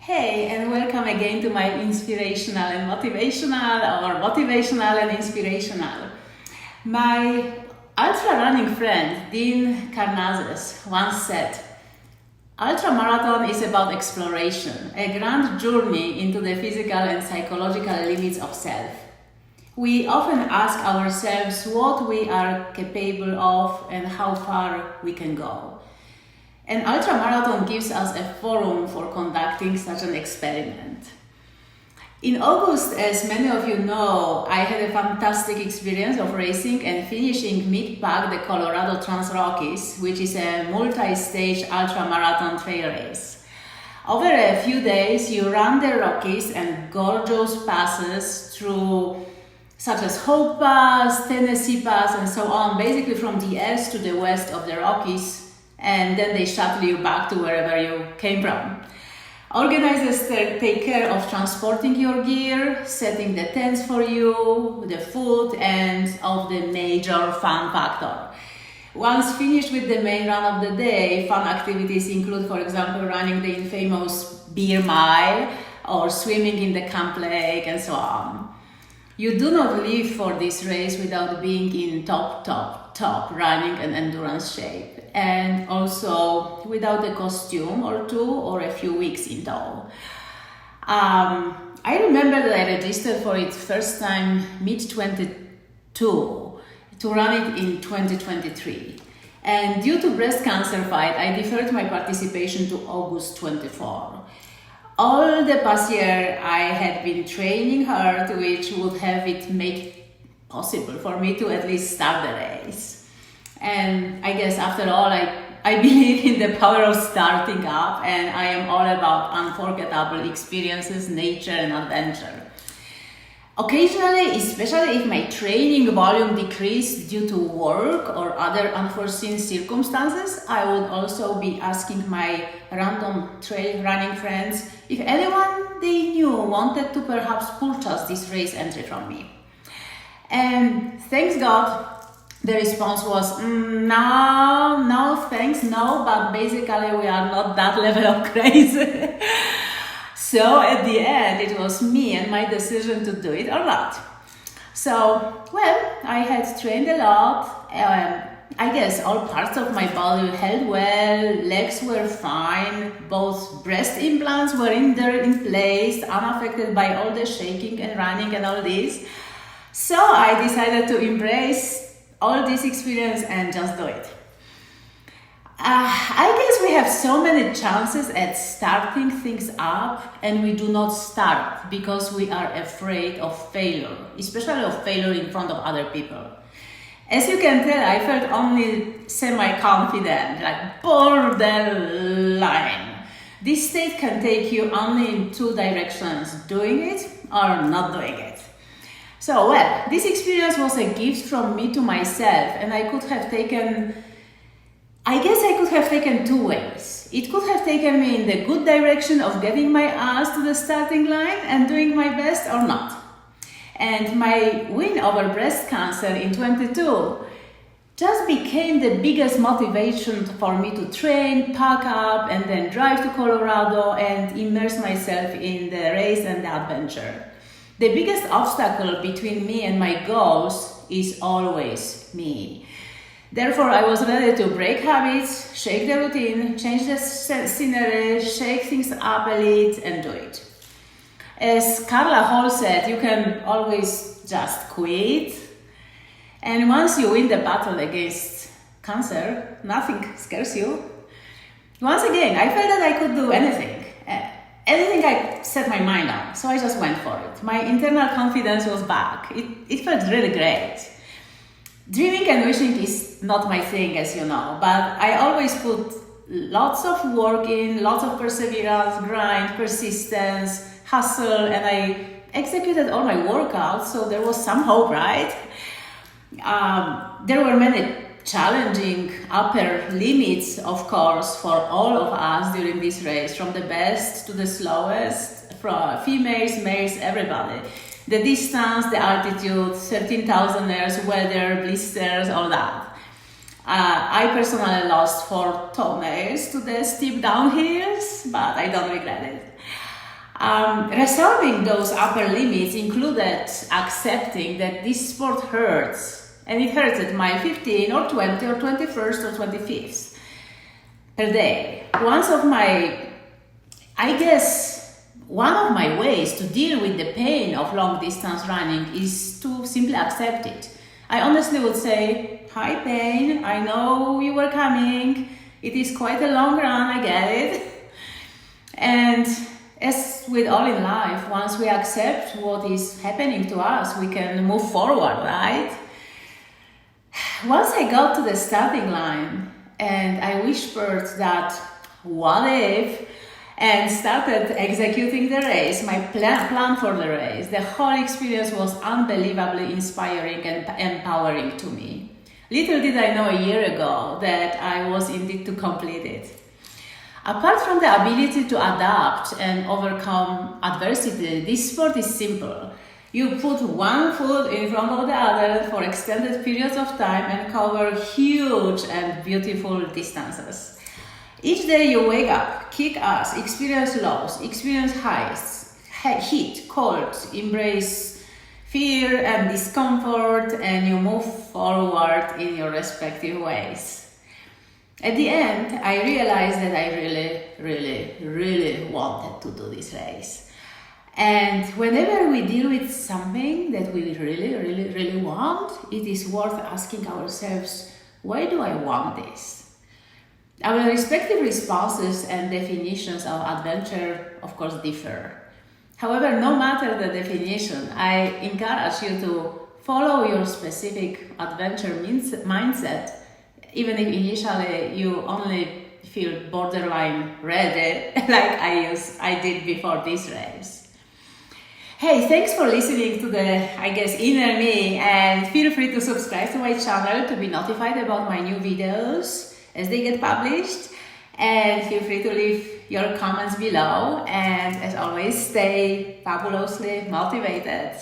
Hey, and welcome again to my inspirational and motivational, or motivational and inspirational. My ultra running friend, Dean Karnazes, once said, "Ultra marathon is about exploration, a grand journey into the physical and psychological limits of self. We often ask ourselves what we are capable of and how far we can go. An ultramarathon gives us a forum for conducting such an experiment." In August, as many of you know, I had a fantastic experience of racing and finishing mid-pack the Colorado Trans Rockies, which is a multi-stage ultramarathon trail race. Over a few days, you run the Rockies and gorgeous passes through such as Hope Pass, Tennessee Pass, and so on, basically from the east to the west of the Rockies, and then they shuttle you back to wherever you came from. Organizers take care of transporting your gear, setting the tents for you, the food, and of the major fun factor. Once finished with the main run of the day, fun activities include, for example, running the infamous beer mile or swimming in the Camp Lake and so on. You do not live for this race without being in top running and endurance shape, and also without a costume or two or a few weeks in tow. I remember that I registered for it first time mid-22 to run it in 2023. And due to breast cancer fight, I deferred my participation to August 24. All the past year, I had been training hard, which would have it made possible for me to at least start the race. And I guess after all, I believe in the power of starting up, and I am all about unforgettable experiences, nature, and adventure. Occasionally, especially if my training volume decreased due to work or other unforeseen circumstances, I would also be asking my random trail running friends if anyone they knew wanted to perhaps purchase this race entry from me. And thanks God, the response was, no, thanks, no, but basically we are not that level of crazy. So at the end, it was me and my decision to do it or not. So, well, I had trained a lot. I guess all parts of my body held well, legs were fine, both breast implants were in place, unaffected by all the shaking and running and all this. So I decided to embrace all this experience and just do it. I guess we have so many chances at starting things up, and we do not start because we are afraid of failure, especially of failure in front of other people. As you can tell, I felt only semi-confident, like borderline. This state can take you only in two directions, doing it or not doing it. So, well, this experience was a gift from me to myself, and I could have taken two ways. It could have taken me in the good direction of getting my ass to the starting line and doing my best, or not. And my win over breast cancer in 22 just became the biggest motivation for me to train, pack up, and then drive to Colorado and immerse myself in the race and the adventure. The biggest obstacle between me and my goals is always me. Therefore, I was ready to break habits, shake the routine, change the scenery, shake things up a little, and do it. As Carla Hall said, you can always just quit. And once you win the battle against cancer, nothing scares you. Once again, I felt that I could do anything I set my mind on. So I just went for it. My internal confidence was back. It felt really great. Dreaming and wishing is not my thing, as you know, but I always put lots of work in, lots of perseverance, grind, persistence, hustle, and I executed all my workouts, so there was some hope, right? There were many challenging upper limits, of course, for all of us during this race, from the best to the slowest, from females, males, everybody. The distance, the altitude, 13,000 airs, weather, blisters, all that. I personally lost 4 toenails to the steep downhills, but I don't regret it. Resolving those upper limits included accepting that this sport hurts, and it hurts at mile 15 or 20 or 21st or 25th per day. One of my ways to deal with the pain of long distance running is to simply accept it. I honestly would say, hi pain, I know you were coming, it is quite a long run, I get it. And as with all in life, once we accept what is happening to us, we can move forward, right? Once I got to the starting line and I whispered that, what if? And started executing the race, my plan for the race, the whole experience was unbelievably inspiring and empowering to me. Little did I know a year ago that I was indeed to complete it. Apart from the ability to adapt and overcome adversity, this sport is simple. You put one foot in front of the other for extended periods of time and cover huge and beautiful distances. Each day you wake up, kick ass, experience lows, experience highs, heat, cold, embrace fear and discomfort, and you move forward in your respective ways. At the end, I realized that I really wanted to do this race. And whenever we deal with something that we really want, it is worth asking ourselves, why do I want this? Our respective responses and definitions of adventure, of course, differ. However, no matter the definition, I encourage you to follow your specific adventure mindset, even if initially you only feel borderline ready, like I did before this race. Hey, thanks for listening to the, inner me, and feel free to subscribe to my channel to be notified about my new videos as they get published, and feel free to leave your comments below, and as always, stay fabulously motivated.